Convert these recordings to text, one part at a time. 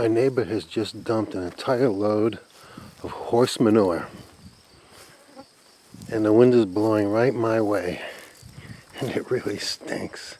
My neighbor has just dumped an entire load of horse manure, and the wind is blowing right my way, and it really stinks.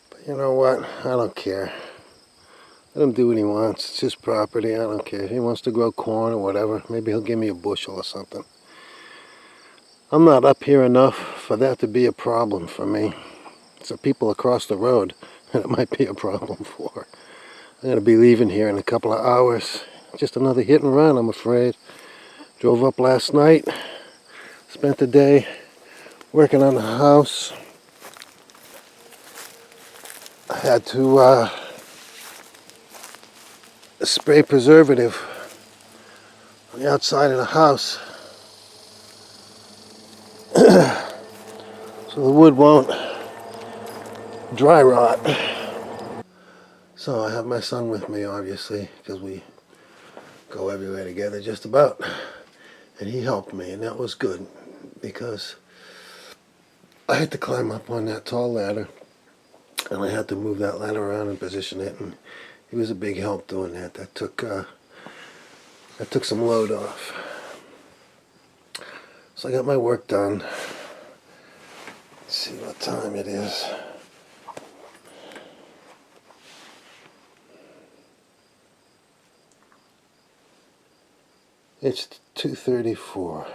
But you know what? I don't care. Let him do what he wants. It's his property. I don't care. If he wants to grow corn or whatever, maybe he'll give me a bushel or something. I'm not up here enough for that to be a problem for me. It's the people across the road that it might be a problem for. I'm going to be leaving here in a couple of hours. Just another hit and run, I'm afraid. Drove up last night. Spent the day working on the house. I had to spray preservative on the outside of the house so the wood won't dry rot. So I have my son with me, obviously, because we go everywhere together just about. And he helped me, and that was good, because I had to climb up on that tall ladder, and I had to move that ladder around and position it, and he was a big help doing that. That took some load off. So I got my work done. Let's see what time it is. It's 2:34.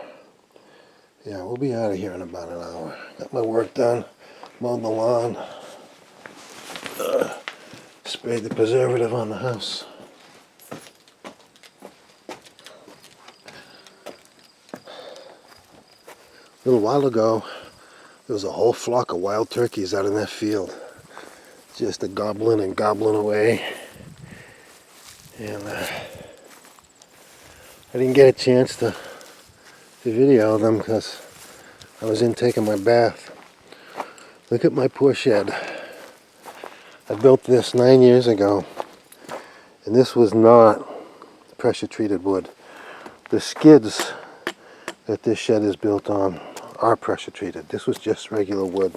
Yeah, we'll be out of here in about an hour. Got my work done, mowed the lawn, sprayed the preservative on the house. A little while ago, there was a whole flock of wild turkeys out in that field, just a gobbling and gobbling away. And I didn't get a chance to video them because I was in taking my bath. Look at my poor shed. I built this 9 years ago, and this was not pressure treated wood. The skids that this shed is built on are pressure treated. This was just regular wood,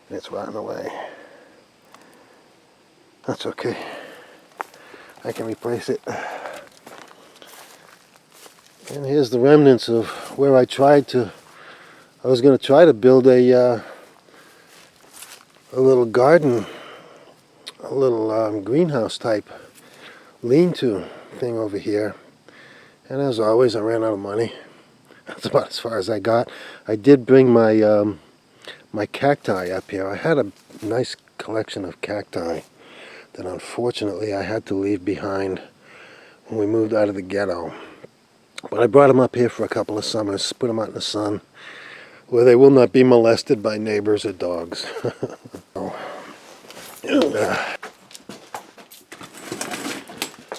and it's rotting away. That's okay. I can replace it. And here's the remnants of where I was going to try to build a little garden, a little greenhouse type lean-to thing over here. And as always, I ran out of money. That's about as far as I got. I did bring my my cacti up here. I had a nice collection of cacti that unfortunately I had to leave behind when we moved out of the ghetto. But I brought them up here for a couple of summers, put them out in the sun, where they will not be molested by neighbors or dogs.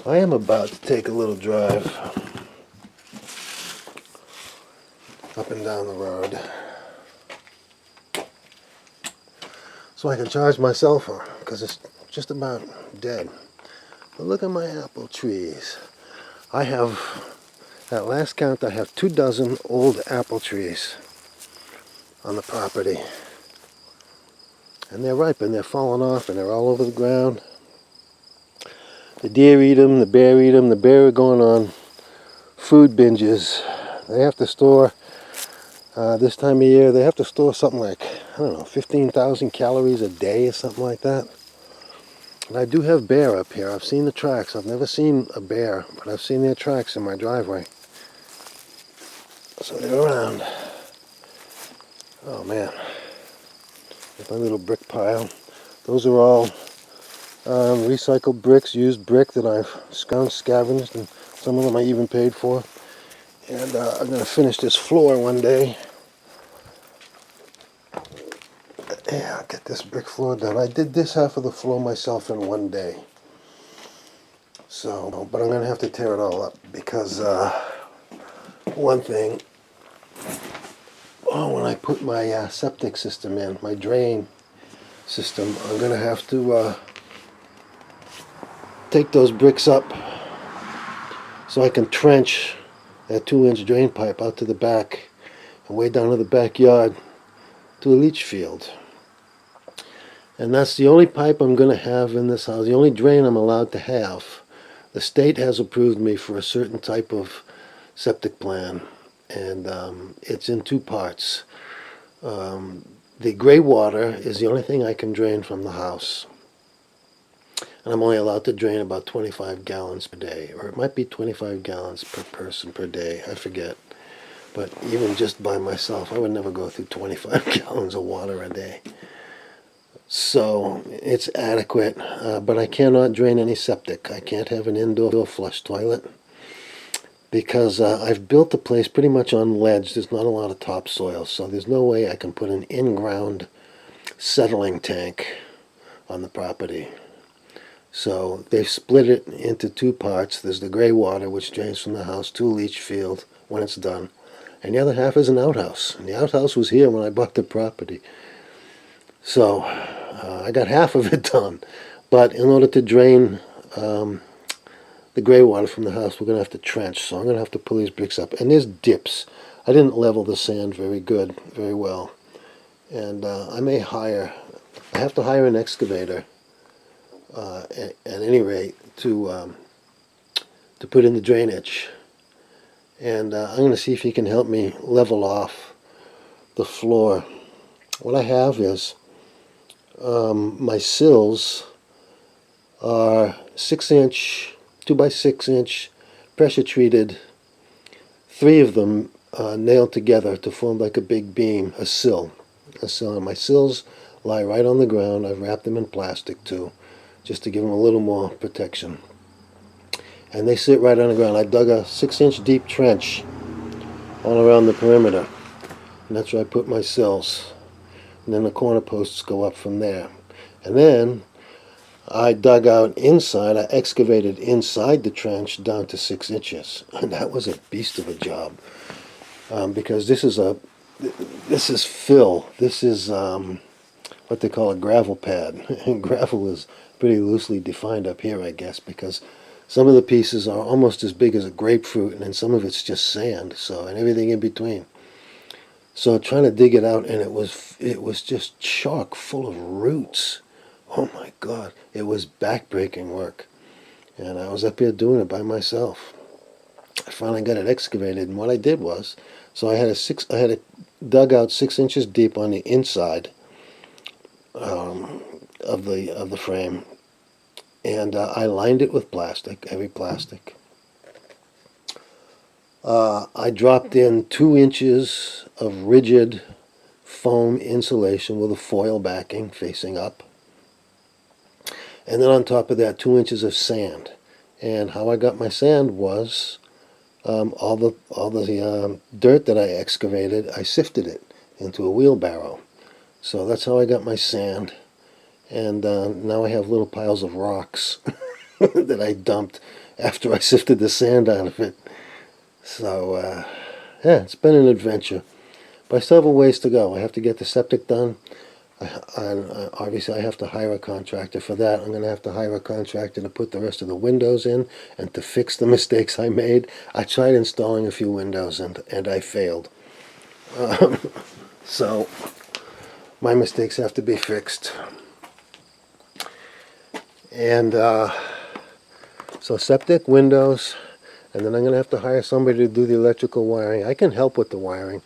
I am about to take a little drive up and down the road so I can charge my cell phone, because it's just about dead. But look at my apple trees. I have, at last count, I have 24 old apple trees on the property. And they're ripe and they're falling off and they're all over the ground. The deer eat them, the bear eat them. The bear are going on food binges. They have to store, this time of year, they have to store something like, I don't know, 15,000 calories a day or something like that. And I do have bear up here. I've seen the tracks. I've never seen a bear, but I've seen their tracks in my driveway. So they're around. Oh man. There's my little brick pile. Those are all recycled bricks, used brick that I've scavenged, and some of them I even paid for. And I'm going to finish this floor one day. Yeah, I'll get this brick floor done. I did this half of the floor myself in one day. So, but I'm going to have to tear it all up because one thing, when I put my septic system in, my drain system, I'm going to have to take those bricks up so I can trench that 2-inch drain pipe out to the back and way down to the backyard to a leach field. And that's the only pipe I'm going to have in this house, the only drain I'm allowed to have. The state has approved me for a certain type of septic plan, and it's in two parts. The gray water is the only thing I can drain from the house. And I'm only allowed to drain about 25 gallons per day, or it might be 25 gallons per person per day, I forget. But even just by myself, I would never go through 25 gallons of water a day. So it's adequate, but I cannot drain any septic. I can't have an indoor flush toilet because I've built the place pretty much on ledge. There's not a lot of topsoil, so there's no way I can put an in-ground settling tank on the property. So they've split it into two parts. There's the gray water, which drains from the house to a leach field when it's done. And the other half is an outhouse. And the outhouse was here when I bought the property. So I got half of it done. But in order to drain the gray water from the house, we're going to have to trench. So I'm going to have to pull these bricks up. And there's dips. I didn't level the sand very well. And I have to hire an excavator at any rate to put in the drainage. And I'm going to see if he can help me level off the floor. What I have is my sills are 6-inch, 2x6-inch, pressure treated. 3 of them nailed together to form like a big beam, a sill. And my sills lie right on the ground. I've wrapped them in plastic too, just to give them a little more protection. And they sit right on the ground. I dug a 6-inch deep trench all around the perimeter, and that's where I put my sills. And then the corner posts go up from there. And then I dug out inside, I excavated inside the trench down to 6 inches. And that was a beast of a job. Because this is fill. This is what they call a gravel pad. And gravel is pretty loosely defined up here, I guess, because some of the pieces are almost as big as a grapefruit, and then some of it's just sand, and everything in between. So trying to dig it out, and it was just chock full of roots. Oh my God, it was back-breaking work. And I was up here doing it by myself. I finally got it excavated, and what I did was, so I had it dug out 6 inches deep on the inside of the frame, and I lined it with plastic, heavy plastic. I dropped in 2 inches of rigid foam insulation with a foil backing facing up, and then on top of that 2 inches of sand. And how I got my sand was all the dirt that I excavated, I sifted it into a wheelbarrow. So that's how I got my sand. And now I have little piles of rocks that I dumped after I sifted the sand out of it. So, yeah, it's been an adventure. But I still have a ways to go. I have to get the septic done. Obviously, I have to hire a contractor for that. I'm going to have to hire a contractor to put the rest of the windows in and to fix the mistakes I made. I tried installing a few windows and I failed. So, my mistakes have to be fixed. And so septic, windows, and then I'm going to have to hire somebody to do the electrical wiring. I can help with the wiring.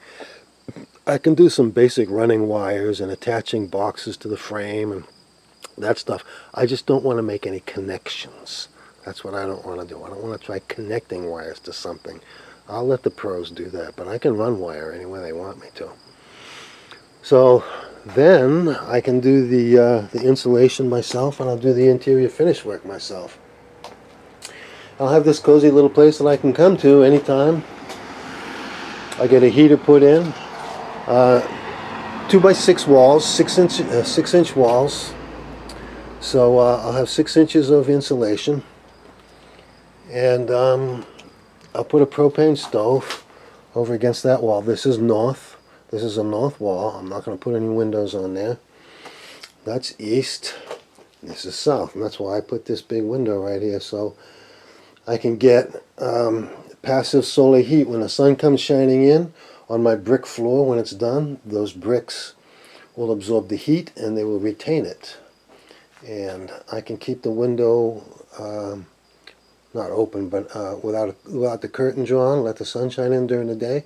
I can do some basic running wires and attaching boxes to the frame and that stuff. I just don't want to make any connections. That's what I don't want to do. I don't want to try connecting wires to something. I'll let the pros do that, but I can run wire any way they want me to. So then I can do the insulation myself, and I'll do the interior finish work myself. I'll have this cozy little place that I can come to anytime. I get a heater put in, 2x6 walls, 6-inch walls. So I'll have 6 inches of insulation, and I'll put a propane stove over against that wall. This is north. This is a north wall. I'm not going to put any windows on there. That's east. This is south, and that's why I put this big window right here, so I can get passive solar heat. When the sun comes shining in on my brick floor when it's done, those bricks will absorb the heat and they will retain it. and I can keep the window not open, but without the curtain drawn, let the sunshine in during the day,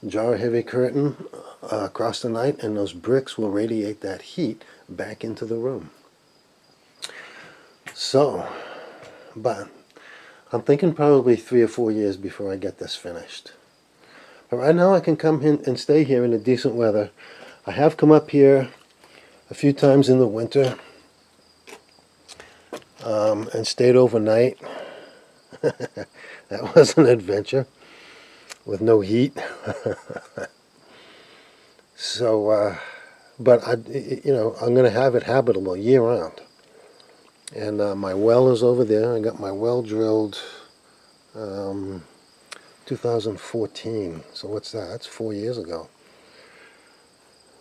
draw a heavy curtain across the night, and those bricks will radiate that heat back into the room. So, but I'm thinking probably 3 or 4 years before I get this finished. But right now I can come in and stay here in the decent weather. I have come up here a few times in the winter and stayed overnight. That was an adventure with no heat. So, but I'm going to have it habitable year round. And my well is over there. I got my well drilled 2014. So what's that? That's 4 years ago.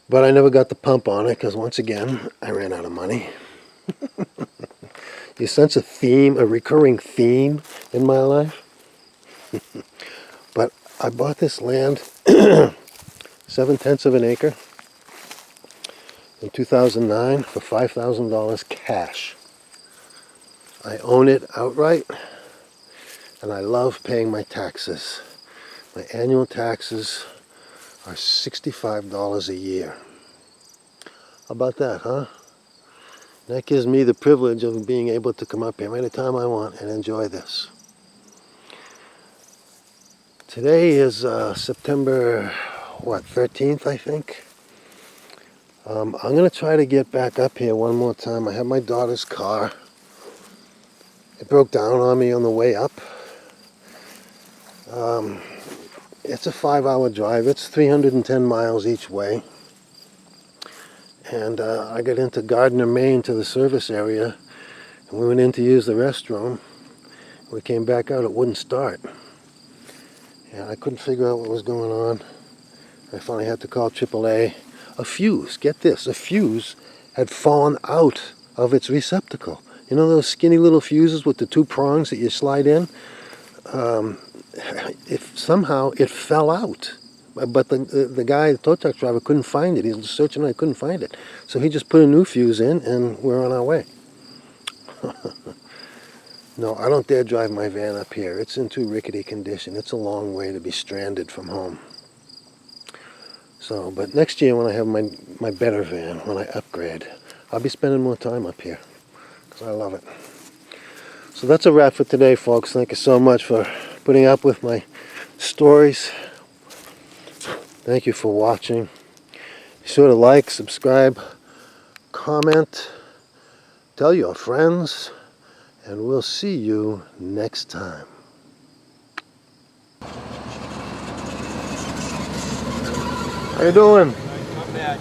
But I never got the pump on it because once again I ran out of money. You sense a theme, a recurring theme in my life? But I bought this land, 7/10 of an acre, in 2009 for $5,000 cash. I own it outright, and I love paying my taxes. My annual taxes are $65 a year. How about that, huh? That gives me the privilege of being able to come up here anytime I want and enjoy this. Today is September, 13th, I think. I'm going to try to get back up here one more time. I have my daughter's car. It broke down on me on the way up. It's a 5-hour drive. It's 310 miles each way. And I got into Gardner, Maine to the service area, and we went in to use the restroom. We came back out, it wouldn't start. And I couldn't figure out what was going on. I finally had to call AAA. A fuse, get this, a fuse had fallen out of its receptacle. You know those skinny little fuses with the 2 prongs that you slide in? If somehow it fell out. But the guy, the tow truck driver, couldn't find it. He was searching and I couldn't find it. So he just put a new fuse in and we're on our way. No, I don't dare drive my van up here. It's in too rickety condition. It's a long way to be stranded from home. So, but next year when I have my better van, when I upgrade, I'll be spending more time up here because I love it. So that's a wrap for today, folks. Thank you so much for putting up with my stories. Thank you for watching. Be sure to like, subscribe, comment, tell your friends, and we'll see you next time. How you doing? Not bad.